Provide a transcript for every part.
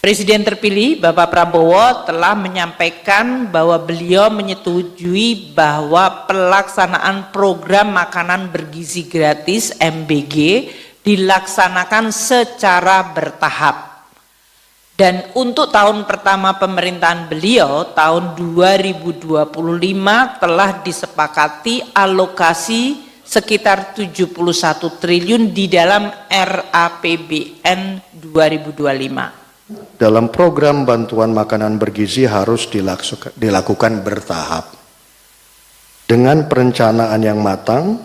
Presiden terpilih Bapak Prabowo telah menyampaikan bahwa beliau menyetujui bahwa pelaksanaan program makanan bergizi gratis MBG dilaksanakan secara bertahap. Dan untuk tahun pertama pemerintahan beliau, tahun 2025 telah disepakati alokasi sekitar 71 triliun di dalam RAPBN 2025. Dalam program bantuan makanan bergizi harus dilakukan bertahap dengan perencanaan yang matang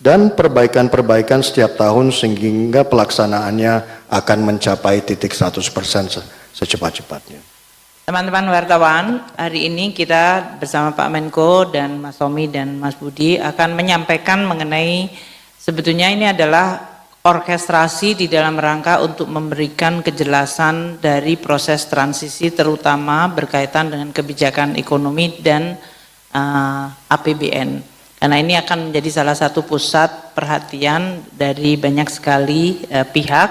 dan perbaikan-perbaikan setiap tahun sehingga pelaksanaannya akan mencapai titik 100% secepat-cepatnya. Teman-teman wartawan, hari ini kita bersama Pak Menko dan Mas Tommy dan Mas Budi akan menyampaikan mengenai sebetulnya ini adalah orkestrasi di dalam rangka untuk memberikan kejelasan dari proses transisi terutama berkaitan dengan kebijakan ekonomi dan APBN. Karena ini akan menjadi salah satu pusat perhatian dari banyak sekali pihak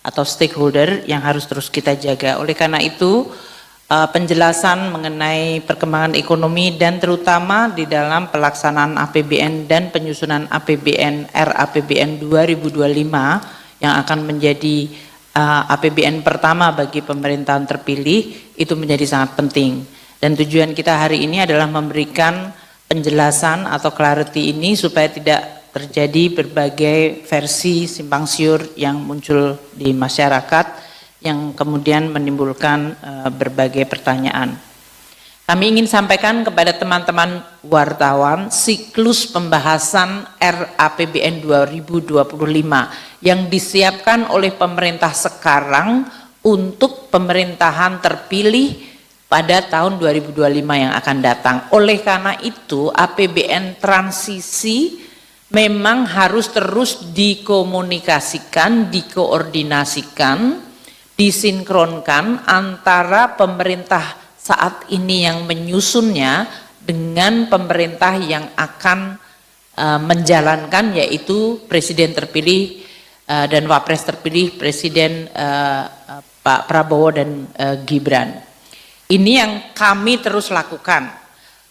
atau stakeholder yang harus terus kita jaga. Oleh karena itu penjelasan mengenai perkembangan ekonomi dan terutama di dalam pelaksanaan APBN dan penyusunan APBN RAPBN 2025 yang akan menjadi APBN pertama bagi pemerintahan terpilih itu menjadi sangat penting. Dan tujuan kita hari ini adalah memberikan penjelasan atau clarity ini supaya tidak terjadi berbagai versi simpang siur yang muncul di masyarakat yang kemudian menimbulkan berbagai pertanyaan. Kami ingin sampaikan kepada teman-teman wartawan siklus pembahasan RAPBN 2025 yang disiapkan oleh pemerintah sekarang untuk pemerintahan terpilih pada tahun 2025 yang akan datang. Oleh karena itu APBN transisi memang harus terus dikomunikasikan, dikoordinasikan, disinkronkan antara pemerintah saat ini yang menyusunnya dengan pemerintah yang akan menjalankan, yaitu Presiden terpilih dan Wapres terpilih Presiden Pak Prabowo dan Gibran. Ini yang kami terus lakukan.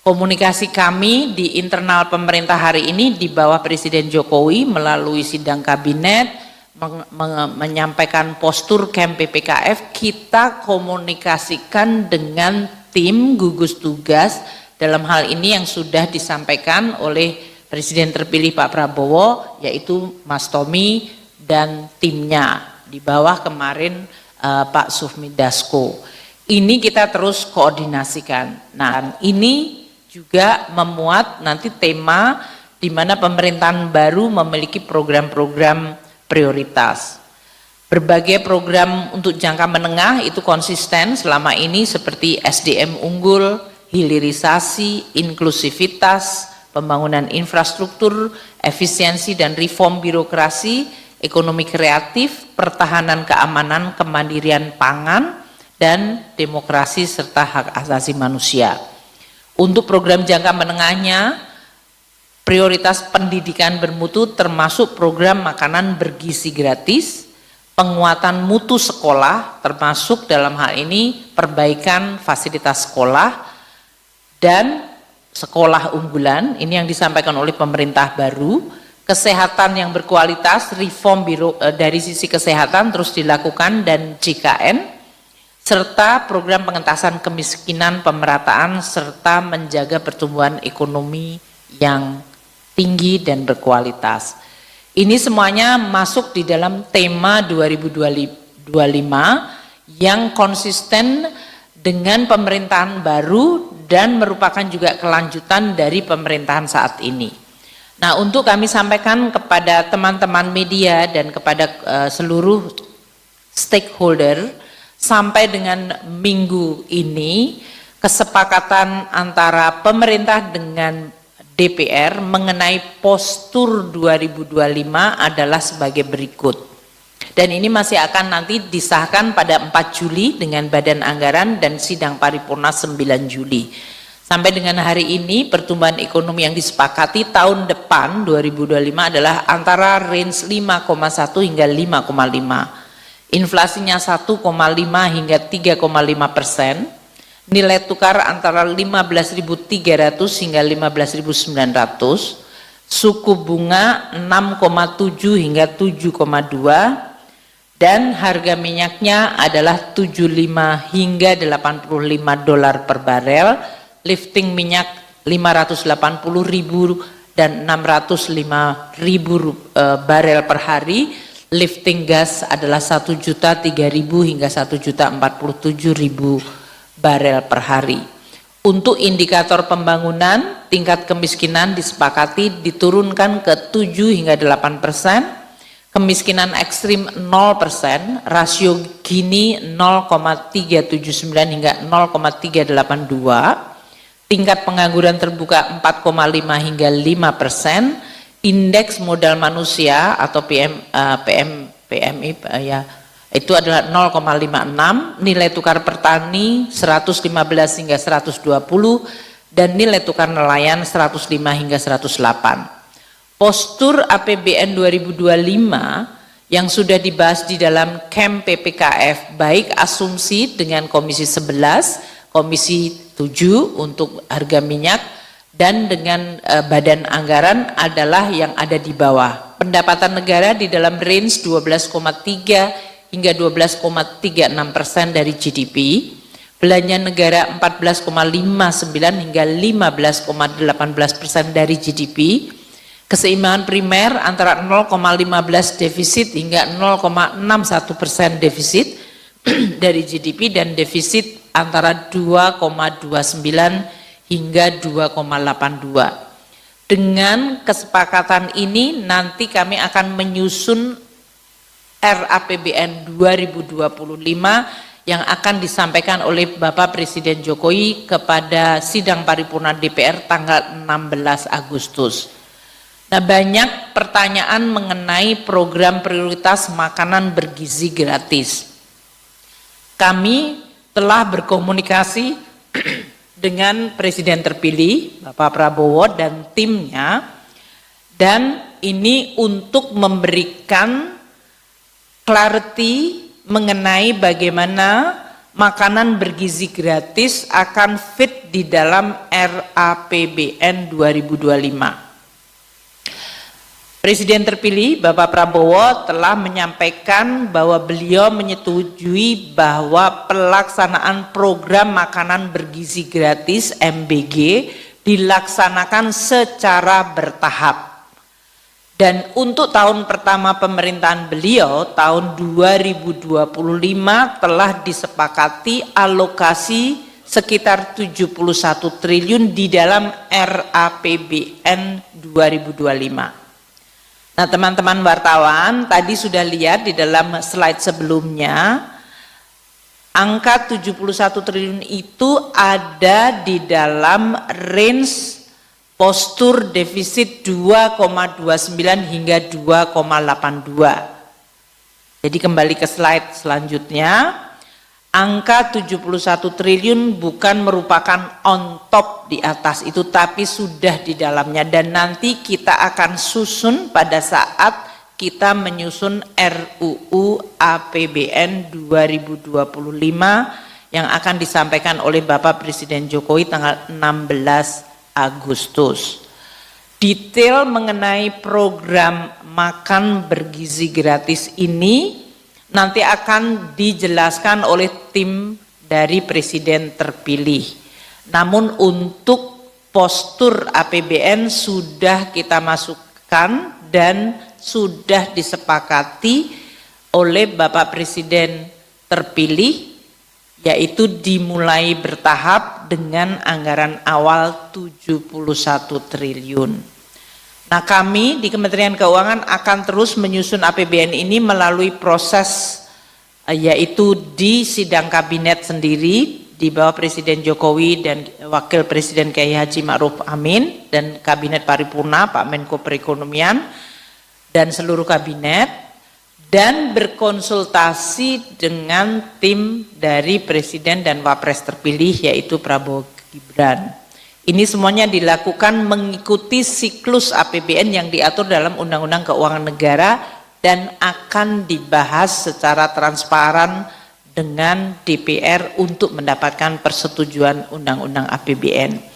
Komunikasi kami di internal pemerintah hari ini di bawah Presiden Jokowi melalui sidang kabinet, menyampaikan postur KEM PPKF, kita komunikasikan dengan tim gugus tugas dalam hal ini yang sudah disampaikan oleh Presiden terpilih Pak Prabowo, yaitu Mas Tommy dan timnya di bawah kemarin Pak Sufmi Dasko. Ini kita terus koordinasikan. Nah, ini juga memuat nanti tema di mana pemerintahan baru memiliki program-program prioritas. Berbagai program untuk jangka menengah itu konsisten selama ini seperti SDM unggul, hilirisasi, inklusivitas, pembangunan infrastruktur, efisiensi dan reform birokrasi, ekonomi kreatif, pertahanan keamanan, kemandirian pangan, dan demokrasi serta hak asasi manusia. Untuk program jangka menengahnya, prioritas pendidikan bermutu termasuk program makanan bergizi gratis, penguatan mutu sekolah termasuk dalam hal ini perbaikan fasilitas sekolah dan sekolah unggulan, ini yang disampaikan oleh pemerintah baru, kesehatan yang berkualitas, reform dari sisi kesehatan terus dilakukan dan JKN, serta program pengentasan kemiskinan, pemerataan, serta menjaga pertumbuhan ekonomi yang tinggi dan berkualitas. Ini semuanya masuk di dalam tema 2025 yang konsisten dengan pemerintahan baru dan merupakan juga kelanjutan dari pemerintahan saat ini. Nah, untuk kami sampaikan kepada teman-teman media dan kepada seluruh stakeholder, sampai dengan minggu ini kesepakatan antara pemerintah dengan DPR mengenai postur 2025 adalah sebagai berikut. Dan ini masih akan nanti disahkan pada 4 Juli dengan Badan Anggaran dan sidang paripurna 9 Juli. Sampai dengan hari ini pertumbuhan ekonomi yang disepakati tahun depan 2025 adalah antara range 5,1 hingga 5,5. inflasinya 1,5 hingga 3,5%, nilai tukar antara 15.300 hingga 15.900, suku bunga 6,7 hingga 7,2, dan harga minyaknya adalah 75 hingga 85 dolar per barel, lifting minyak 580.000 dan 605.000 barel per hari, lifting gas adalah 1.003.000 hingga 1.047.000 barel per hari. Untuk indikator pembangunan, tingkat kemiskinan disepakati diturunkan ke 7 hingga 8%, kemiskinan ekstrim 0%, rasio Gini 0,379 hingga 0,382, tingkat pengangguran terbuka 4,5 hingga 5%, indeks modal manusia atau PMI ya, itu adalah 0,56, nilai tukar petani 115 hingga 120, dan nilai tukar nelayan 105 hingga 108. Postur APBN 2025 yang sudah dibahas di dalam KEM PPKF, baik asumsi dengan Komisi 11, Komisi 7 untuk harga minyak, dan dengan badan anggaran adalah yang ada di bawah. Pendapatan negara di dalam range 12,3 hingga 12,36% dari GDP, belanja negara 14,59 hingga 15,18% dari GDP, keseimbangan primer antara 0,15 defisit hingga 0,61% defisit dari GDP, dan defisit antara 2,29 hingga 2,82. Dengan kesepakatan ini nanti kami akan menyusun RAPBN 2025 yang akan disampaikan oleh Bapak Presiden Jokowi kepada sidang paripurna DPR tanggal 16 Agustus. Nah, banyak pertanyaan mengenai program prioritas makanan bergizi gratis. Kami telah berkomunikasi dengan Presiden terpilih Bapak Prabowo dan timnya, dan ini untuk memberikan clarity mengenai bagaimana makanan bergizi gratis akan fit di dalam RAPBN 2025. Presiden terpilih Bapak Prabowo telah menyampaikan bahwa beliau menyetujui bahwa pelaksanaan program makanan bergizi gratis MBG dilaksanakan secara bertahap. Dan untuk tahun pertama pemerintahan beliau, tahun 2025 telah disepakati alokasi sekitar 71 triliun di dalam RAPBN 2025. Nah, teman-teman wartawan tadi sudah lihat di dalam slide sebelumnya, angka 71 triliun itu ada di dalam range postur defisit 2,29 hingga 2,82. Jadi kembali ke slide selanjutnya, angka 71 triliun bukan merupakan on top di atas itu, tapi sudah di dalamnya, dan nanti kita akan susun pada saat kita menyusun RUU APBN 2025 yang akan disampaikan oleh Bapak Presiden Jokowi tanggal 16 Agustus. Detail mengenai program makan bergizi gratis ini nanti akan dijelaskan oleh tim dari Presiden terpilih. Namun untuk postur APBN sudah kita masukkan dan sudah disepakati oleh Bapak Presiden terpilih, yaitu dimulai bertahap dengan anggaran awal 71 triliun. Nah, kami di Kementerian Keuangan akan terus menyusun APBN ini melalui proses yaitu di sidang kabinet sendiri di bawah Presiden Jokowi dan Wakil Presiden Kiai Haji Ma'ruf Amin dan Kabinet Paripurna Pak Menko Perekonomian dan seluruh kabinet, dan berkonsultasi dengan tim dari Presiden dan Wapres terpilih yaitu Prabowo Gibran. Ini semuanya dilakukan mengikuti siklus APBN yang diatur dalam Undang-Undang Keuangan Negara dan akan dibahas secara transparan dengan DPR untuk mendapatkan persetujuan undang-undang APBN.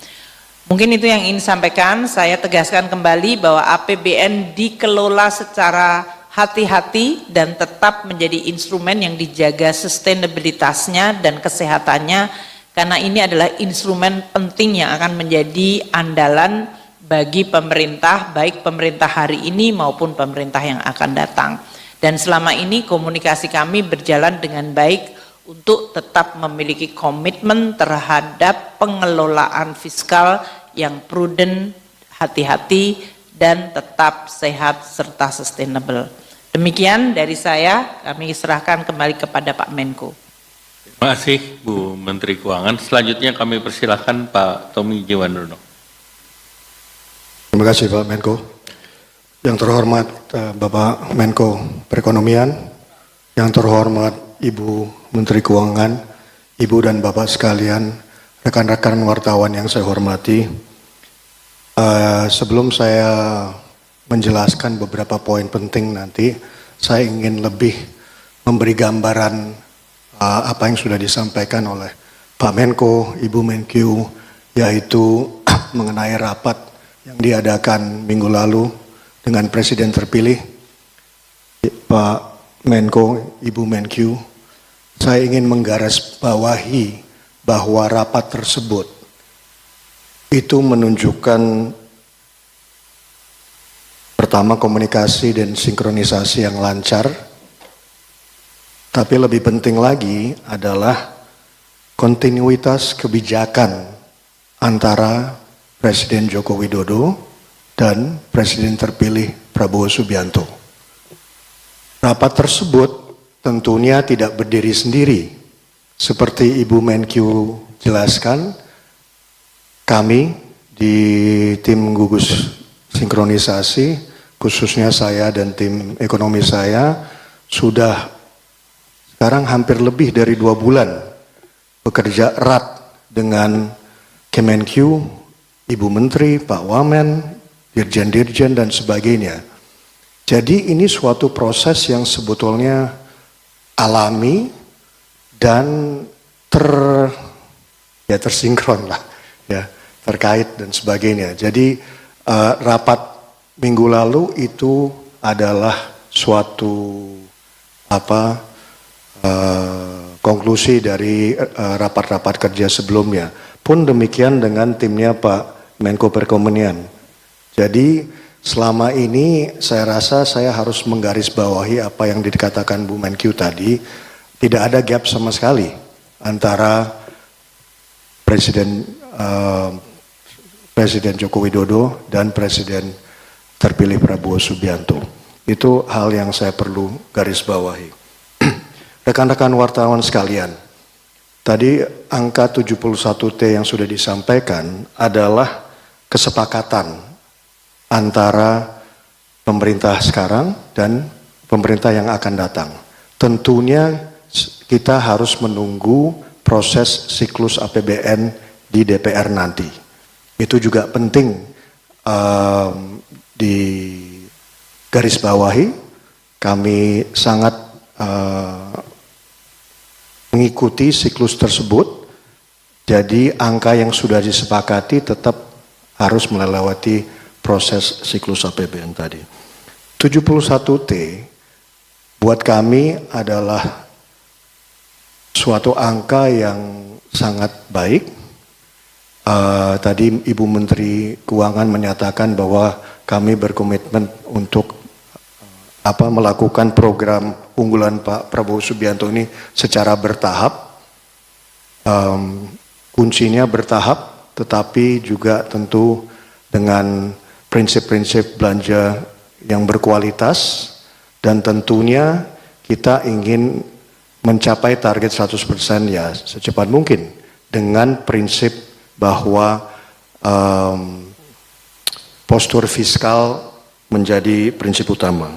Mungkin itu yang ingin sampaikan. Saya tegaskan kembali bahwa APBN dikelola secara hati-hati dan tetap menjadi instrumen yang dijaga sustainabilitasnya dan kesehatannya, karena ini adalah instrumen penting yang akan menjadi andalan bagi pemerintah, baik pemerintah hari ini maupun pemerintah yang akan datang. Dan selama ini komunikasi kami berjalan dengan baik untuk tetap memiliki komitmen terhadap pengelolaan fiskal yang prudent, hati-hati, dan tetap sehat serta sustainable. Demikian dari saya, kami serahkan kembali kepada Pak Menko. Terima kasih Bu Menteri Keuangan. Selanjutnya kami persilahkan Pak Tommy Jiwandono. Terima kasih Pak Menko. Yang terhormat Bapak Menko Perekonomian, yang terhormat Ibu Menteri Keuangan, Ibu dan Bapak sekalian, rekan-rekan wartawan yang saya hormati. Sebelum saya menjelaskan beberapa poin penting nanti, saya ingin lebih memberi gambaran apa yang sudah disampaikan oleh Pak Menko, Ibu Menkyu, yaitu mengenai rapat yang diadakan minggu lalu dengan Presiden terpilih, Pak Menko, Ibu Menkyu. Saya ingin menggarisbawahi bahwa rapat tersebut itu menunjukkan pertama komunikasi dan sinkronisasi yang lancar, tapi lebih penting lagi adalah kontinuitas kebijakan antara Presiden Joko Widodo dan Presiden terpilih Prabowo Subianto. Rapat tersebut tentunya tidak berdiri sendiri. Seperti Ibu Menkyu jelaskan, kami di tim gugus sinkronisasi, khususnya saya dan tim ekonomi saya, sudah sekarang hampir lebih dari 2 bulan bekerja erat dengan Kemenkyu, Ibu Menteri, Pak Wamen, Dirjen-Dirjen dan sebagainya. Jadi ini suatu proses yang sebetulnya alami dan tersinkron lah, ya, terkait dan sebagainya. Jadi rapat minggu lalu itu adalah suatu konklusi dari rapat-rapat kerja sebelumnya. Pun demikian dengan timnya Pak Menko Perekonomian. Jadi selama ini saya rasa saya harus menggarisbawahi apa yang dikatakan Bu Menkyu tadi. Tidak ada gap sama sekali antara Presiden Joko Widodo dan Presiden terpilih Prabowo Subianto. Itu hal yang saya perlu garis bawahi. Rekan-rekan wartawan sekalian, tadi angka 71T yang sudah disampaikan adalah kesepakatan antara pemerintah sekarang dan pemerintah yang akan datang. Tentunya kita harus menunggu proses siklus APBN di DPR nanti. Itu juga penting di garis bawahi. Kami sangat mengikuti siklus tersebut. Jadi angka yang sudah disepakati tetap harus melewati proses siklus APBN tadi. 71T buat kami adalah suatu angka yang sangat baik. Tadi Ibu Menteri Keuangan menyatakan bahwa kami berkomitmen untuk melakukan program unggulan Pak Prabowo Subianto ini secara bertahap. Kuncinya bertahap, tetapi juga tentu dengan prinsip-prinsip belanja yang berkualitas, dan tentunya kita ingin mencapai target 100% ya secepat mungkin dengan prinsip bahwa postur fiskal menjadi prinsip utama.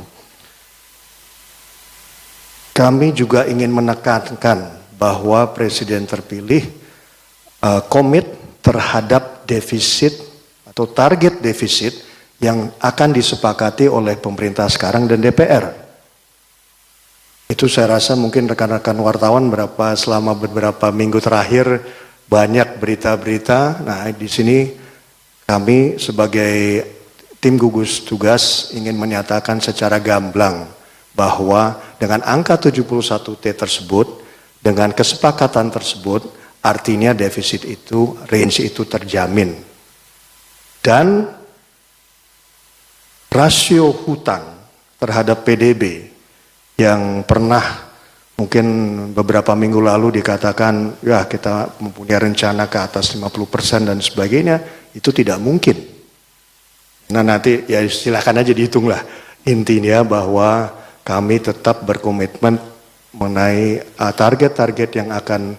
Kami juga ingin menekankan bahwa Presiden terpilih komit terhadap defisit atau target defisit yang akan disepakati oleh pemerintah sekarang dan DPR. Itu saya rasa mungkin rekan-rekan wartawan selama beberapa minggu terakhir banyak berita-berita. Nah, di sini kami sebagai tim gugus tugas ingin menyatakan secara gamblang bahwa dengan angka 71T tersebut, dengan kesepakatan tersebut, artinya defisit itu, range itu terjamin. Dan rasio hutang terhadap PDB yang pernah mungkin beberapa minggu lalu dikatakan ya kita mempunyai rencana ke atas 50% dan sebagainya, itu tidak mungkin. Nah nanti ya silakan aja dihitunglah. Intinya bahwa kami tetap berkomitmen mengenai target-target yang akan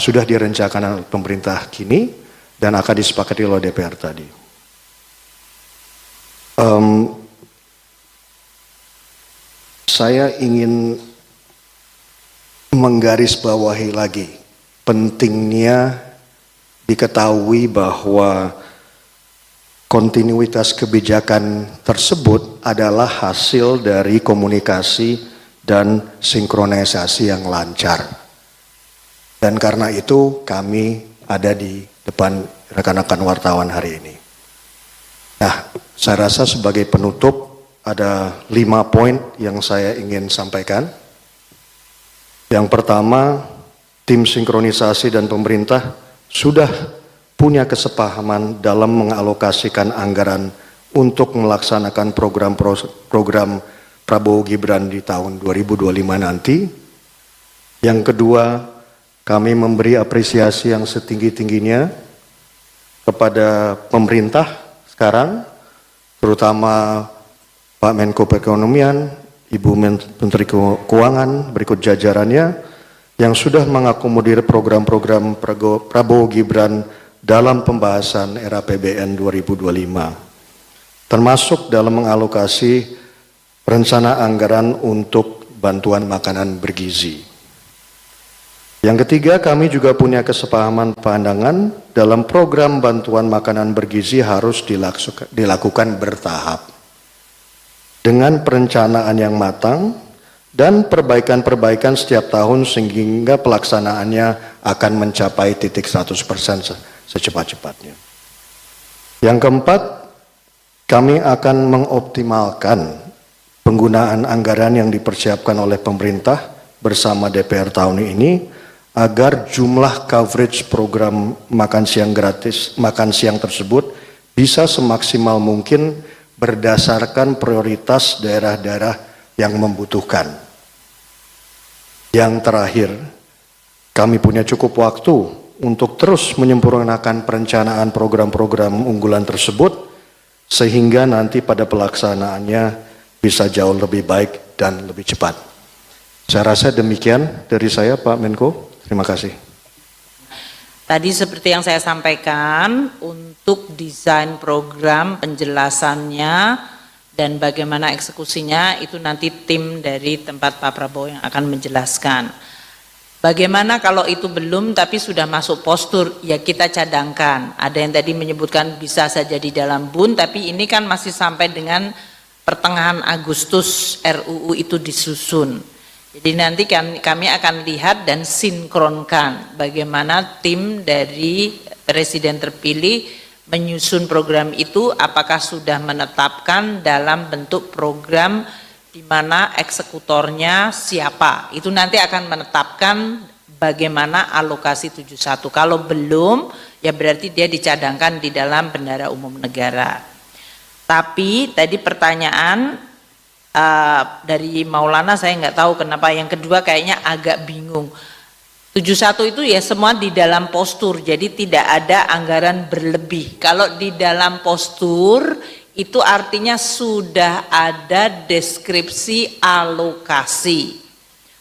sudah direncanakan oleh pemerintah kini dan akan disepakati oleh DPR tadi. Saya ingin menggarisbawahi lagi pentingnya diketahui bahwa kontinuitas kebijakan tersebut adalah hasil dari komunikasi dan sinkronisasi yang lancar. Dan karena itu kami ada di depan rekan-rekan wartawan hari ini. Nah, saya rasa sebagai penutup ada 5 poin yang saya ingin sampaikan. Yang pertama, tim sinkronisasi dan pemerintah sudah punya kesepahaman dalam mengalokasikan anggaran untuk melaksanakan program Prabowo Gibran di tahun 2025 nanti. Yang kedua, kami memberi apresiasi yang setinggi-tingginya kepada pemerintah sekarang, terutama Pak Menko Perekonomian, Ibu Menteri Keuangan, berikut jajarannya, yang sudah mengakomodir program-program Prabowo Gibran dalam pembahasan RAPBN 2025, termasuk dalam mengalokasi rencana anggaran untuk bantuan makanan bergizi. Yang ketiga, kami juga punya kesepahaman pandangan dalam program bantuan makanan bergizi harus dilakukan bertahap, dengan perencanaan yang matang dan perbaikan-perbaikan setiap tahun sehingga pelaksanaannya akan mencapai titik 100% secepat-cepatnya. Yang keempat, kami akan mengoptimalkan penggunaan anggaran yang dipersiapkan oleh pemerintah bersama DPR tahun ini agar jumlah coverage program makan siang tersebut bisa semaksimal mungkin berdasarkan prioritas daerah-daerah yang membutuhkan. Yang terakhir, kami punya cukup waktu untuk terus menyempurnakan perencanaan program-program unggulan tersebut sehingga nanti pada pelaksanaannya bisa jauh lebih baik dan lebih cepat. Saya rasa demikian dari saya, Pak Menko. Terima kasih. Tadi seperti yang saya sampaikan, untuk desain program, penjelasannya, dan bagaimana eksekusinya, itu nanti tim dari tempat Pak Prabowo yang akan menjelaskan. Bagaimana kalau itu belum tapi sudah masuk postur, ya kita cadangkan. Ada yang tadi menyebutkan bisa saja di dalam BUN, tapi ini kan masih sampai dengan pertengahan Agustus RUU itu disusun. Jadi nanti kami akan lihat dan sinkronkan bagaimana tim dari Presiden terpilih menyusun program itu, apakah sudah menetapkan dalam bentuk program di mana eksekutornya siapa. Itu nanti akan menetapkan bagaimana alokasi 71. Kalau belum, ya berarti dia dicadangkan di dalam Bendahara Umum Negara. Tapi tadi pertanyaan dari Maulana, saya nggak tahu kenapa yang kedua kayaknya agak bingung. 71 itu ya semua di dalam postur, jadi tidak ada anggaran berlebih. Kalau di dalam postur itu artinya sudah ada deskripsi alokasi.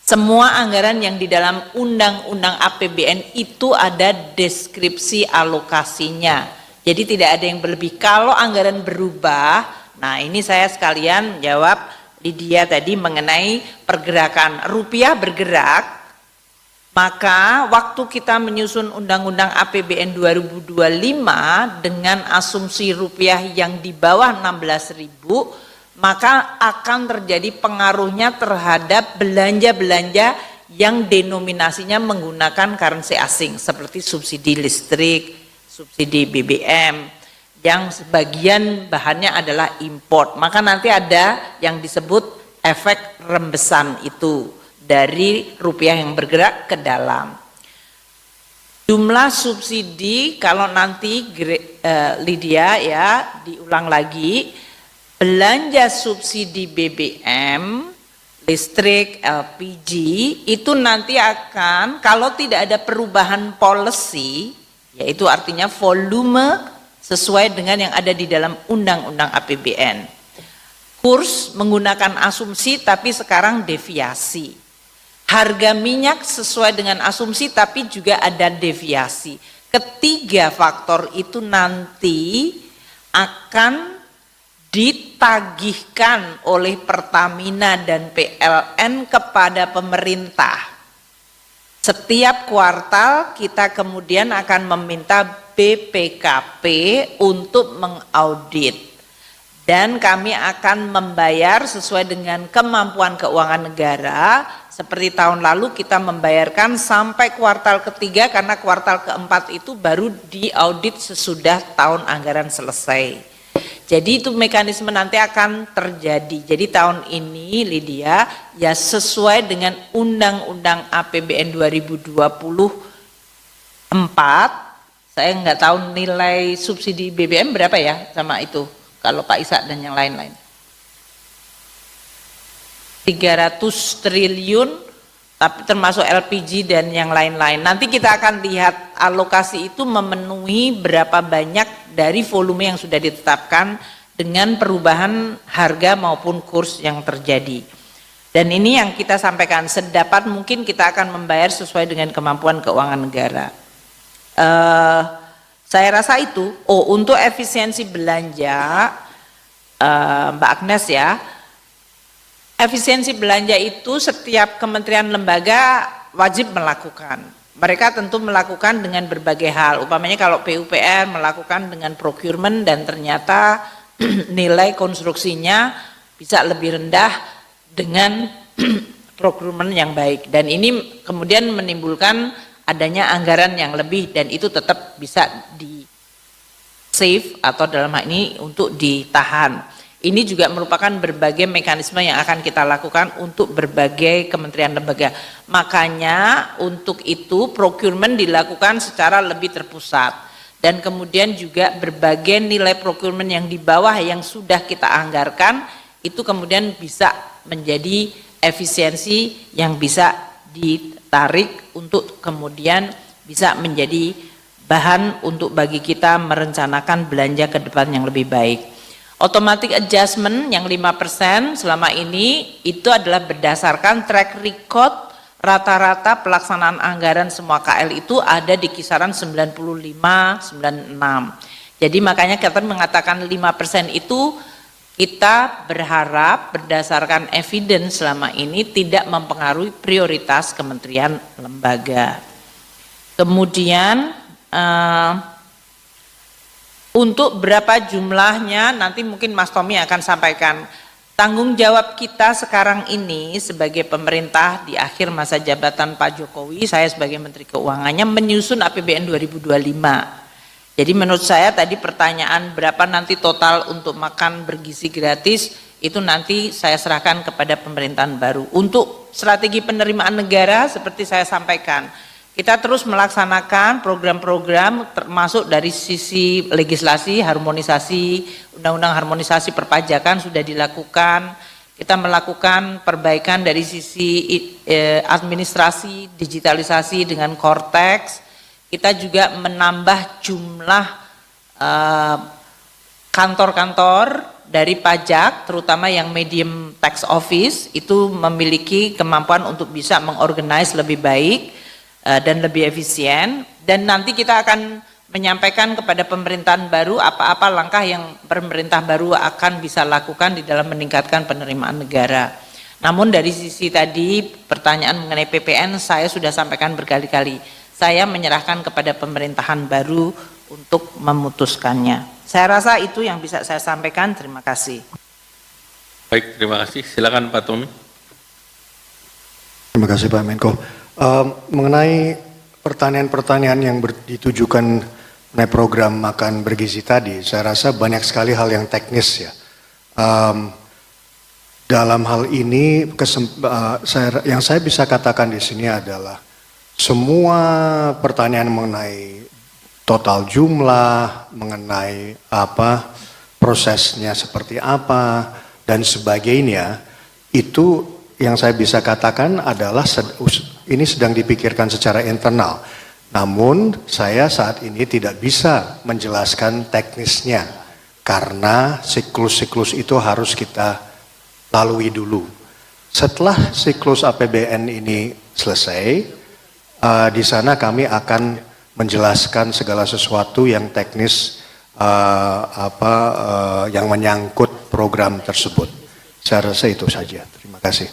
Semua anggaran yang di dalam Undang-Undang APBN itu ada deskripsi alokasinya. Jadi tidak ada yang berlebih. Kalau anggaran berubah, nah ini saya sekalian jawab Lydia tadi mengenai pergerakan rupiah bergerak, maka waktu kita menyusun Undang-Undang APBN 2025 dengan asumsi rupiah yang di bawah 16.000, maka akan terjadi pengaruhnya terhadap belanja-belanja yang denominasinya menggunakan currency asing seperti subsidi listrik, subsidi BBM yang sebagian bahannya adalah import. Maka nanti ada yang disebut efek rembesan itu dari rupiah yang bergerak ke dalam. Jumlah subsidi kalau nanti Lydia ya diulang lagi, belanja subsidi BBM, listrik, LPG itu nanti akan kalau tidak ada perubahan policy, yaitu artinya volume sesuai dengan yang ada di dalam Undang-Undang APBN. Kurs menggunakan asumsi tapi sekarang deviasi. Harga minyak sesuai dengan asumsi tapi juga ada deviasi. Ketiga faktor itu nanti akan ditagihkan oleh Pertamina dan PLN kepada pemerintah. Setiap kuartal kita kemudian akan meminta BPKP untuk mengaudit. Dan kami akan membayar sesuai dengan kemampuan keuangan negara. Seperti tahun lalu kita membayarkan sampai kuartal ketiga karena kuartal keempat itu baru diaudit sesudah tahun anggaran selesai. Jadi itu mekanisme nanti akan terjadi. Jadi tahun ini Lydia ya sesuai dengan Undang-Undang APBN 2024. Saya nggak tahu nilai subsidi BBM berapa ya sama itu. Kalau Pak Ishak dan yang lain-lain 300 triliun tapi termasuk LPG dan yang lain-lain. Nanti kita akan lihat alokasi itu memenuhi berapa banyak dari volume yang sudah ditetapkan dengan perubahan harga maupun kurs yang terjadi. Dan ini yang kita sampaikan, sedapat mungkin kita akan membayar sesuai dengan kemampuan keuangan negara. Saya rasa itu, untuk efisiensi belanja, Mbak Agnes ya, efisiensi belanja itu setiap kementerian lembaga wajib melakukan. Mereka tentu melakukan dengan berbagai hal, umpamanya kalau PUPR melakukan dengan procurement dan ternyata nilai konstruksinya bisa lebih rendah dengan procurement yang baik. Dan ini kemudian menimbulkan adanya anggaran yang lebih dan itu tetap bisa di save atau dalam hal ini untuk ditahan. Ini juga merupakan berbagai mekanisme yang akan kita lakukan untuk berbagai kementerian lembaga. Makanya untuk itu procurement dilakukan secara lebih terpusat dan kemudian juga berbagai nilai procurement yang di bawah yang sudah kita anggarkan itu kemudian bisa menjadi efisiensi yang bisa ditarik untuk kemudian bisa menjadi bahan untuk bagi kita merencanakan belanja ke depan yang lebih baik. Automatic adjustment yang 5% selama ini itu adalah berdasarkan track record rata-rata pelaksanaan anggaran semua KL itu ada di kisaran 95-96. Jadi makanya kita mengatakan 5% itu kita berharap berdasarkan evidence selama ini tidak mempengaruhi prioritas kementerian lembaga. Kemudian untuk berapa jumlahnya nanti mungkin Mas Tommy akan sampaikan. Tanggung jawab kita sekarang ini sebagai pemerintah di akhir masa jabatan Pak Jokowi, saya sebagai Menteri Keuangannya menyusun APBN 2025. Jadi menurut saya tadi pertanyaan berapa nanti total untuk makan bergizi gratis itu nanti saya serahkan kepada pemerintahan baru. Untuk strategi penerimaan negara seperti saya sampaikan, kita terus melaksanakan program-program termasuk dari sisi legislasi, harmonisasi, undang-undang harmonisasi perpajakan sudah dilakukan. Kita melakukan perbaikan dari sisi administrasi, digitalisasi dengan Cortex. Kita juga menambah jumlah kantor-kantor dari pajak, terutama yang medium tax office, itu memiliki kemampuan untuk bisa mengorganize lebih baik dan lebih efisien. Dan nanti kita akan menyampaikan kepada pemerintahan baru apa-apa langkah yang pemerintah baru akan bisa lakukan di dalam meningkatkan penerimaan negara. Namun dari sisi tadi pertanyaan mengenai PPN saya sudah sampaikan berkali-kali. Saya menyerahkan kepada pemerintahan baru untuk memutuskannya. Saya rasa itu yang bisa saya sampaikan. Terima kasih. Baik, terima kasih. Silakan Pak Tommy. Terima kasih Pak Menko. Mengenai pertanyaan-pertanyaan yang ditujukan mengenai program makan bergizi tadi, saya rasa banyak sekali hal yang teknis ya. Dalam hal ini, yang saya bisa katakan di sini adalah semua pertanyaan mengenai total jumlah, mengenai prosesnya seperti apa dan sebagainya, itu yang saya bisa katakan adalah ini sedang dipikirkan secara internal. Namun saya saat ini tidak bisa menjelaskan teknisnya karena siklus-siklus itu harus kita lalui dulu. Setelah siklus APBN ini selesai, di sana kami akan menjelaskan segala sesuatu yang teknis yang menyangkut program tersebut. Saya rasa itu saja. Terima kasih.